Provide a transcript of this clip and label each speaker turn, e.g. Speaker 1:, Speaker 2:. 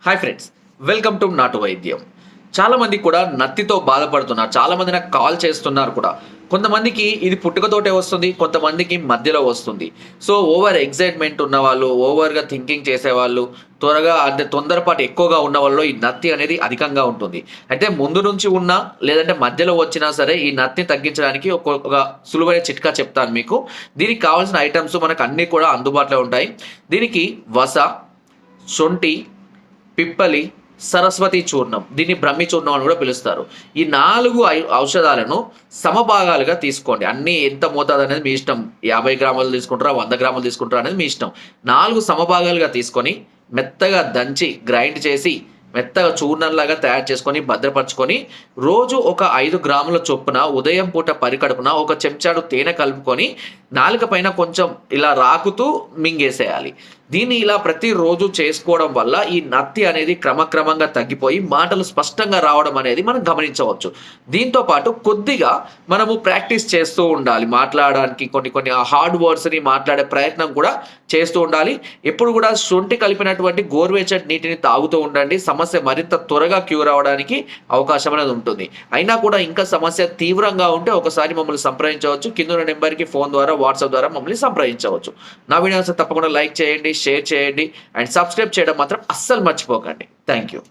Speaker 1: Hi friends, welcome to నాటు వైద్యం. చాలామంది కూడా నత్తితో బాధపడుతున్నారు. చాలామంది నాకు కాల్ చేస్తున్నారు కూడా. కొంతమందికి ఇది పుట్టుకతోటే వస్తుంది, కొంతమందికి మధ్యలో వస్తుంది. సో ఓవర్ ఎక్సైట్మెంట్ ఉన్నవాళ్ళు, ఓవర్గా థింకింగ్ చేసేవాళ్ళు, త్వరగా అంటే తొందరపాటు ఎక్కువగా ఉన్న వాళ్ళలో ఈ నత్తి అనేది అధికంగా ఉంటుంది. అయితే ముందు నుంచి ఉన్నా లేదంటే మధ్యలో వచ్చినా సరే ఈ నత్తిని తగ్గించడానికి ఒక సులువైన చిట్కా చెప్తాను మీకు. దీనికి కావాల్సిన ఐటమ్స్ మనకు అన్నీ కూడా అందుబాటులో ఉంటాయి. దీనికి వస, శొంఠి, పిప్పలి, సరస్వతి చూర్ణం, దీన్ని బ్రహ్మి చూర్ణం అని కూడా పిలుస్తారు. ఈ 4 ఔషధాలను సమభాగాలుగా తీసుకోండి. అన్నీ ఎంత మోతాదు అనేది మీ ఇష్టం. 50 గ్రాములు తీసుకుంటారా, 100 గ్రాములు తీసుకుంటారా అనేది మీ ఇష్టం. 4 సమభాగాలుగా తీసుకొని మెత్తగా దంచి గ్రైండ్ చేసి మెత్తగా చూర్ణంలాగా తయారు చేసుకొని భద్రపరచుకొని రోజు ఒక 5 గ్రాముల చొప్పున ఉదయం పూట పరికడుపున ఒక చెంచాడు తేనె కలుపుకొని నాలుక పైన కొంచెం ఇలా రాకుతూ మింగేసేయాలి. దీన్ని ఇలా ప్రతిరోజు చేసుకోవడం వల్ల ఈ నత్తి అనేది క్రమక్రమంగా తగ్గిపోయి మాటలు స్పష్టంగా రావడం అనేది మనం గమనించవచ్చు. దీంతో పాటు కొద్దిగా మనము ప్రాక్టీస్ చేస్తూ ఉండాలి. మాట్లాడడానికి కొన్ని హార్డ్ వర్డ్స్ని మాట్లాడే ప్రయత్నం కూడా చేస్తూ ఉండాలి. ఎప్పుడు కూడా శొంఠి కలిపినటువంటి గోరువెచ్చటి నీటిని తాగుతూ ఉండండి. సమస్య మరింత త్వరగా క్యూర్ అవ్వడానికి అవకాశం అనేది ఉంటుంది. అయినా కూడా ఇంకా సమస్య తీవ్రంగా ఉంటే ఒకసారి మమ్మల్ని సంప్రదించవచ్చు. కింద నెంబర్కి ఫోన్ ద్వారా, వాట్సాప్ ద్వారా మమ్మల్ని సంప్రదించవచ్చు. నా వీడియోస్ తప్పకుండా లైక్ చేయండి, షేర్ చేయండి అండ్ సబ్స్క్రైబ్ చేయడం మాత్రం అస్సలు మర్చిపోకండి. Thank you.